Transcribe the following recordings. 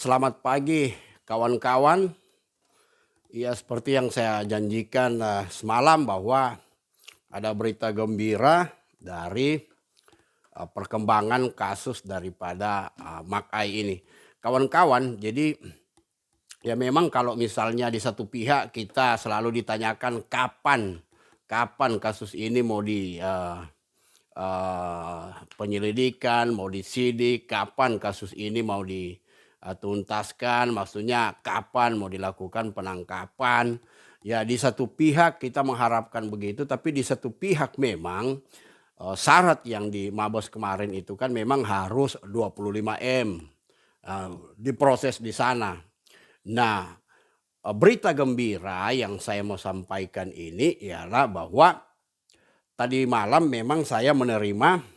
Selamat pagi kawan-kawan. Ya seperti yang saya janjikan semalam bahwa ada berita gembira dari perkembangan kasus daripada Mak Ai ini. Kawan-kawan, jadi ya memang kalau misalnya di satu pihak kita selalu ditanyakan kapan kasus ini mau di penyelidikan, mau disidik, kapan kasus ini mau dituntaskan, maksudnya kapan mau dilakukan penangkapan. Ya di satu pihak kita mengharapkan begitu, tapi di satu pihak memang syarat yang di Mabes kemarin itu kan memang harus 25M diproses di sana. Nah, berita gembira yang saya mau sampaikan ini ialah bahwa tadi malam memang saya menerima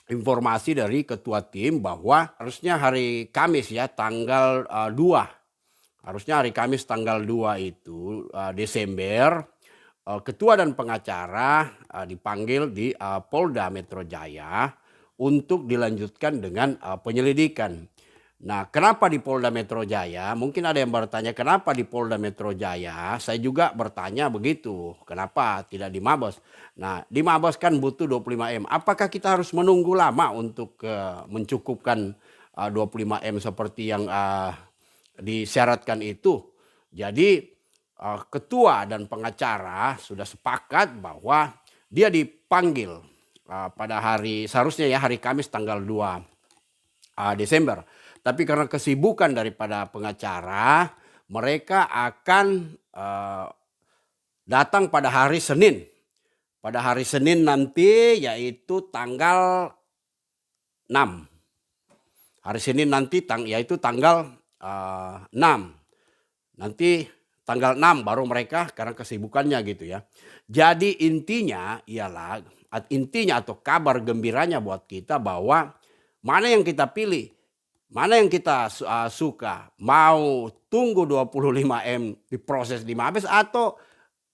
informasi dari ketua tim bahwa harusnya hari Kamis ya tanggal 2. Harusnya hari Kamis tanggal 2 itu Desember ketua dan pengacara dipanggil di Polda Metro Jaya untuk dilanjutkan dengan penyelidikan. Nah, kenapa di Polda Metro Jaya? Mungkin ada yang bertanya kenapa di Polda Metro Jaya? Saya juga bertanya begitu. Kenapa tidak di Mabes? Nah, di Mabes kan butuh 25M. Apakah kita harus menunggu lama untuk mencukupkan 25M seperti yang disyaratkan itu? Jadi ketua dan pengacara sudah sepakat bahwa dia dipanggil pada seharusnya ya hari Kamis tanggal 2 Desember. Tapi karena kesibukan daripada pengacara, mereka akan datang pada hari Senin. Pada hari Senin nanti yaitu tanggal 6. Hari Senin nanti yaitu tanggal 6. Nanti tanggal 6 baru mereka karena kesibukannya gitu ya. Jadi intinya atau kabar gembiranya buat kita bahwa mana yang kita pilih, mana yang kita suka, mau tunggu 25M diproses di Mabes atau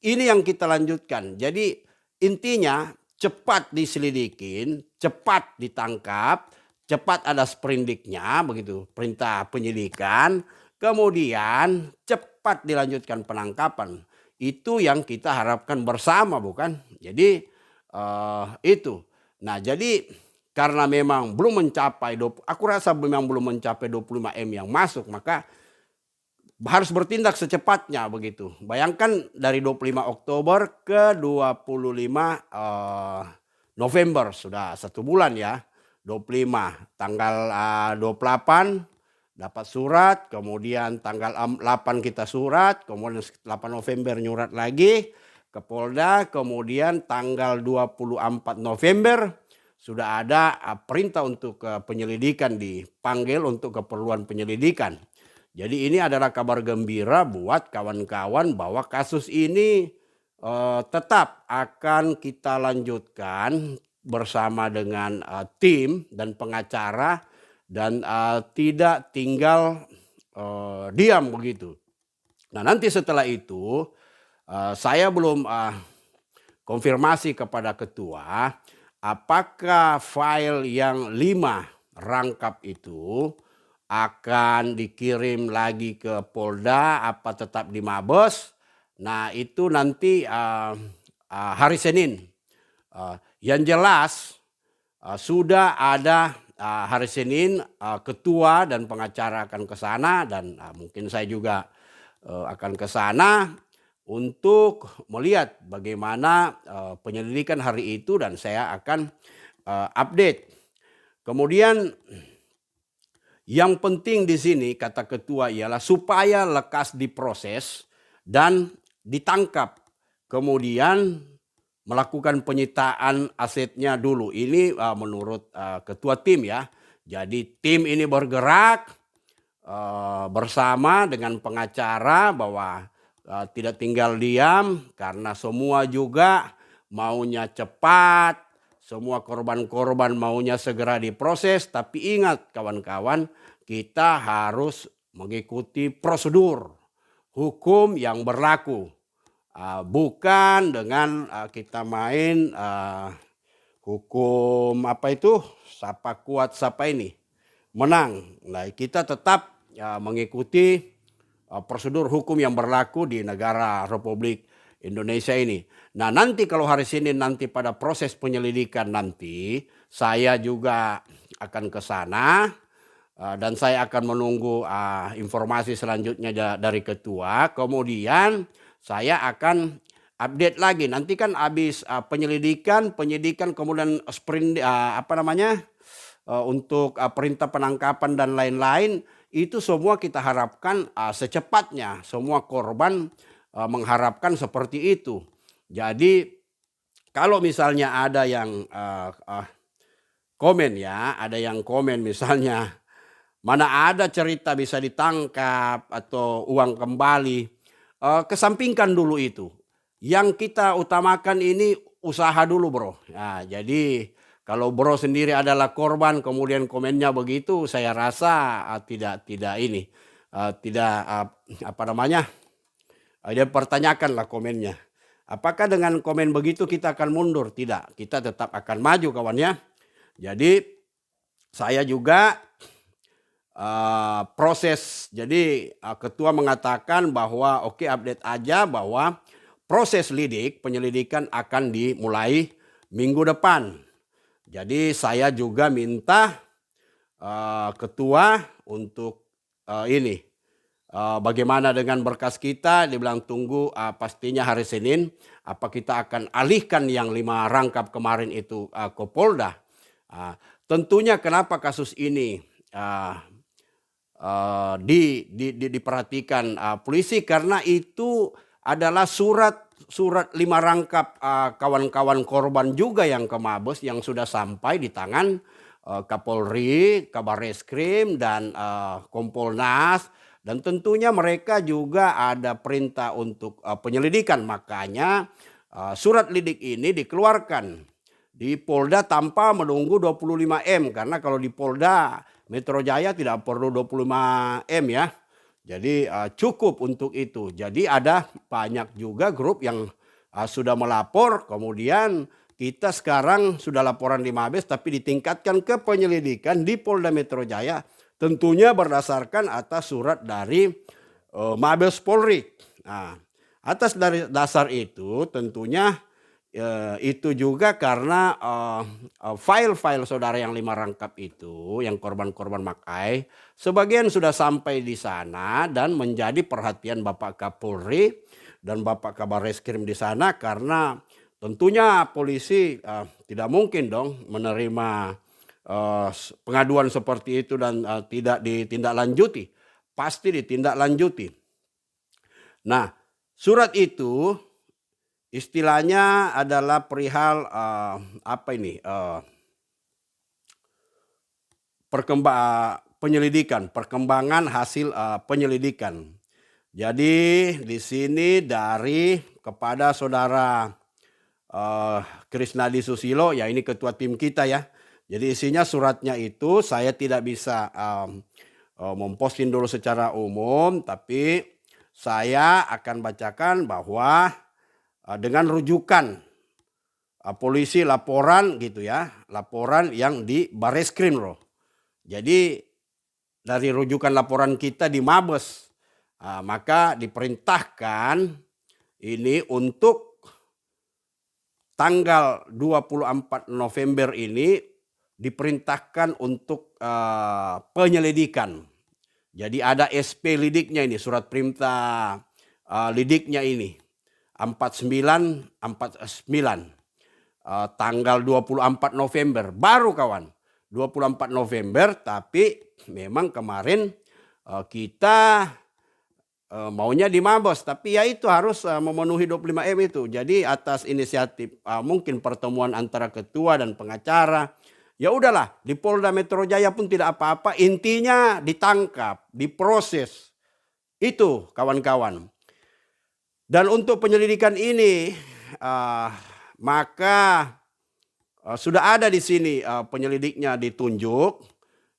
ini yang kita lanjutkan. Jadi intinya cepat diselidikin, cepat ditangkap, cepat ada sprindiknya begitu, perintah penyidikan, kemudian cepat dilanjutkan penangkapan. Itu yang kita harapkan bersama bukan? Jadi itu. Nah jadi karena memang belum mencapai, aku rasa memang belum mencapai 25M yang masuk, maka harus bertindak secepatnya begitu. Bayangkan dari 25 Oktober ke 25 November sudah 1 bulan ya. 25 tanggal 28 dapat surat, kemudian tanggal 8 kita surat, kemudian 8 November nyurat lagi ke Polda, kemudian tanggal 24 November sudah ada perintah untuk penyelidikan, dipanggil untuk keperluan penyelidikan. Jadi ini adalah kabar gembira buat kawan-kawan bahwa kasus ini tetap akan kita lanjutkan bersama dengan tim dan pengacara dan tidak tinggal diam begitu. Nah nanti setelah itu saya belum konfirmasi kepada ketua apakah file yang 5 rangkap itu akan dikirim lagi ke Polda apa tetap di Mabes. Nah itu nanti hari Senin. Yang jelas sudah ada hari Senin ketua dan pengacara akan ke sana dan mungkin saya juga akan ke sana untuk melihat bagaimana penyelidikan hari itu dan saya akan update. Kemudian yang penting di sini kata ketua ialah supaya lekas diproses dan ditangkap. Kemudian melakukan penyitaan asetnya dulu. Ini menurut ketua tim ya. Jadi tim ini bergerak bersama dengan pengacara bahwa tidak tinggal diam karena semua juga maunya cepat, semua korban-korban maunya segera diproses. Tapi ingat kawan-kawan, kita harus mengikuti prosedur hukum yang berlaku. Bukan dengan kita main hukum apa itu, siapa kuat siapa ini menang. Nah kita tetap mengikuti prosedur hukum yang berlaku di negara Republik Indonesia ini. Nah, nanti kalau hari Senin nanti pada proses penyelidikan nanti, saya juga akan ke sana dan saya akan menunggu informasi selanjutnya dari ketua. Kemudian saya akan update lagi. Nanti kan habis penyidikan kemudian sprint untuk perintah penangkapan dan lain-lain. Itu semua kita harapkan secepatnya semua korban mengharapkan seperti itu. Jadi kalau misalnya ada yang komen ada yang komen misalnya mana ada cerita bisa ditangkap atau uang kembali, kesampingkan dulu itu. Yang kita utamakan ini usaha dulu bro. Nah, jadi kalau bro sendiri adalah korban kemudian komennya begitu, saya rasa tidak ini dia pertanyakanlah komennya. Apakah dengan komen begitu kita akan mundur? Tidak, kita tetap akan maju kawan ya. Jadi saya juga proses. Jadi ketua mengatakan bahwa oke, update aja bahwa proses penyelidikan akan dimulai minggu depan. Jadi saya juga minta ketua untuk bagaimana dengan berkas kita. Dibilang tunggu pastinya hari Senin. Apa kita akan alihkan yang 5 rangkap kemarin itu ke Polda. Tentunya kenapa kasus ini diperhatikan polisi, karena itu adalah surat 5 rangkap kawan-kawan korban juga yang ke Mabes yang sudah sampai di tangan Kapolri, Kabarreskrim dan Kompolnas, dan tentunya mereka juga ada perintah untuk penyelidikan. Makanya surat lidik ini dikeluarkan di Polda tanpa menunggu 25M, karena kalau di Polda Metro Jaya tidak perlu 25M ya. Jadi cukup untuk itu. Jadi ada banyak juga grup yang sudah melapor, kemudian kita sekarang sudah laporan di Mabes tapi ditingkatkan ke penyelidikan di Polda Metro Jaya. Tentunya berdasarkan atas surat dari Mabes Polri. Nah, atas dari dasar itu tentunya itu juga karena file-file saudara yang 5 rangkap itu, yang korban-korban Makai, sebagian sudah sampai di sana dan menjadi perhatian Bapak Kapolri dan Bapak Kabarreskrim di sana, karena tentunya polisi tidak mungkin dong menerima pengaduan seperti itu dan tidak ditindaklanjuti. Pasti ditindaklanjuti. Nah, surat itu istilahnya adalah perihal perkembangan hasil penyelidikan. Jadi di sini dari kepada saudara Krisnadi Susilo, ya ini ketua tim kita ya. Jadi isinya suratnya itu saya tidak bisa memposting dulu secara umum, tapi saya akan bacakan bahwa dengan rujukan polisi laporan gitu ya, laporan yang di Barreskrim loh. Jadi dari rujukan laporan kita di Mabes, maka diperintahkan ini untuk tanggal 24 November ini diperintahkan untuk penyelidikan. Jadi ada SP lidiknya ini, surat perintah lidiknya ini. 49 tanggal 24 November baru kawan, 24 November, tapi memang kemarin kita maunya di Mabes, tapi ya itu harus memenuhi 25M itu. Jadi atas inisiatif mungkin pertemuan antara ketua dan pengacara, ya udahlah di Polda Metro Jaya pun tidak apa-apa, intinya ditangkap, diproses. Itu kawan-kawan. Dan untuk penyelidikan ini maka sudah ada di sini penyelidiknya ditunjuk,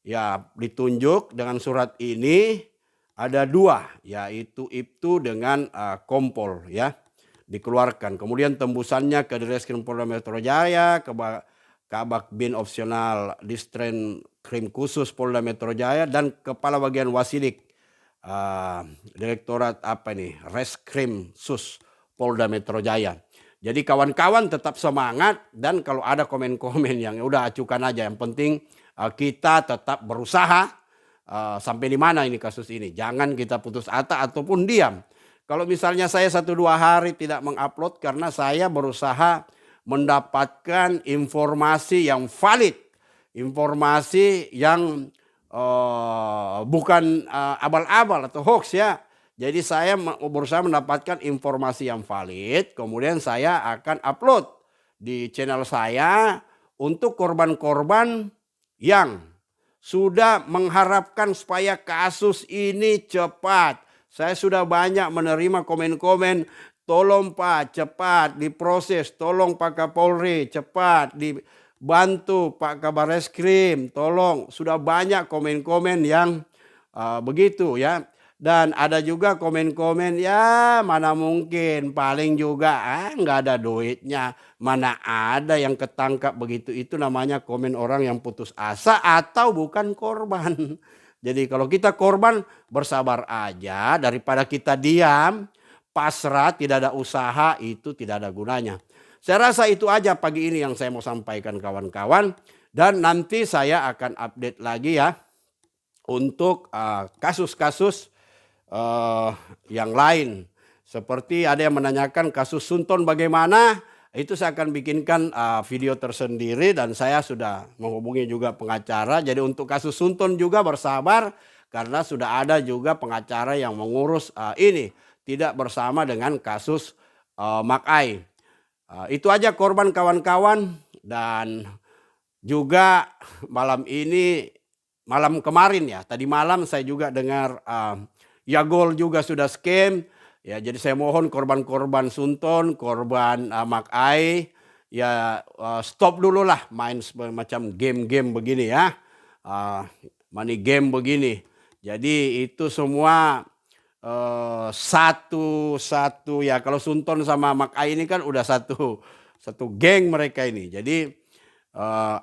ya ditunjuk dengan surat ini ada 2, yaitu Ibtu dengan Kompol ya dikeluarkan. Kemudian tembusannya ke Direskrim Polda Metro Jaya, ke Kabak Bin Opsional Distren Krim Khusus Polda Metro Jaya dan Kepala Bagian Wasidik Direktorat Reskrim Sus Polda Metro Jaya. Jadi kawan-kawan tetap semangat, dan kalau ada komen-komen yang udah acukan aja. Yang penting kita tetap berusaha sampai di mana ini kasus ini. Jangan kita putus asa ataupun diam. Kalau misalnya saya 1-2 hari tidak mengupload karena saya berusaha mendapatkan informasi yang valid. Informasi yang bukan abal-abal atau hoax ya. Jadi saya berusaha mendapatkan informasi yang valid, kemudian saya akan upload di channel saya untuk korban-korban yang sudah mengharapkan supaya kasus ini cepat. Saya sudah banyak menerima komen-komen, tolong Pak cepat diproses, tolong Pak Kapolri cepat dibantu Pak Kabar Reskrim, tolong. Sudah banyak komen-komen yang begitu ya. Dan ada juga komen-komen, ya mana mungkin, paling juga nggak ada duitnya, mana ada yang ketangkap begitu. Itu namanya komen orang yang putus asa atau bukan korban. Jadi kalau kita korban, bersabar aja daripada kita diam, pasrah, tidak ada usaha, itu tidak ada gunanya. Saya rasa itu aja pagi ini yang saya mau sampaikan kawan-kawan. Dan nanti saya akan update lagi ya untuk kasus-kasus yang lain. Seperti ada yang menanyakan kasus Sunton bagaimana, itu saya akan bikinkan video tersendiri, dan saya sudah menghubungi juga pengacara. Jadi untuk kasus Sunton juga bersabar, karena sudah ada juga pengacara yang mengurus ini, tidak bersama dengan kasus Makai. Itu aja korban kawan-kawan. Dan juga malam kemarin ya, tadi malam saya juga dengar Yagol juga sudah scam. Ya, jadi saya mohon korban-korban Sunton, korban Makai, ya stop dulu lah main semacam game-game begini ya. Money game begini. Jadi itu semua satu ya. Kalau Sunton sama Makai ini kan udah satu geng mereka ini. Jadi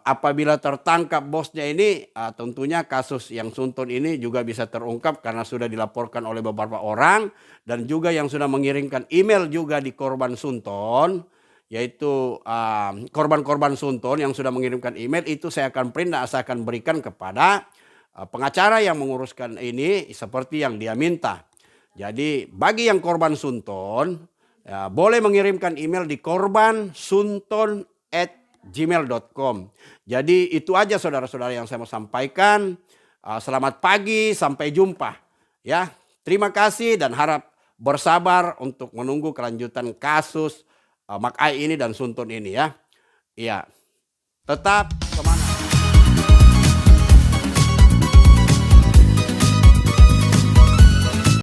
apabila tertangkap bosnya ini, tentunya kasus yang Sunton ini juga bisa terungkap karena sudah dilaporkan oleh beberapa orang, dan juga yang sudah mengirimkan email juga di korban Sunton, yaitu korban-korban Sunton yang sudah mengirimkan email itu saya akan print dan saya akan berikan kepada pengacara yang menguruskan ini seperti yang dia minta. Jadi bagi yang korban Sunton, ya, boleh mengirimkan email di korbansunton@gmail.com. Jadi itu aja saudara-saudara yang saya mau sampaikan. Selamat pagi, sampai jumpa. Ya, terima kasih dan harap bersabar untuk menunggu kelanjutan kasus Makai ini dan Sunton ini ya. Iya, tetap semangat.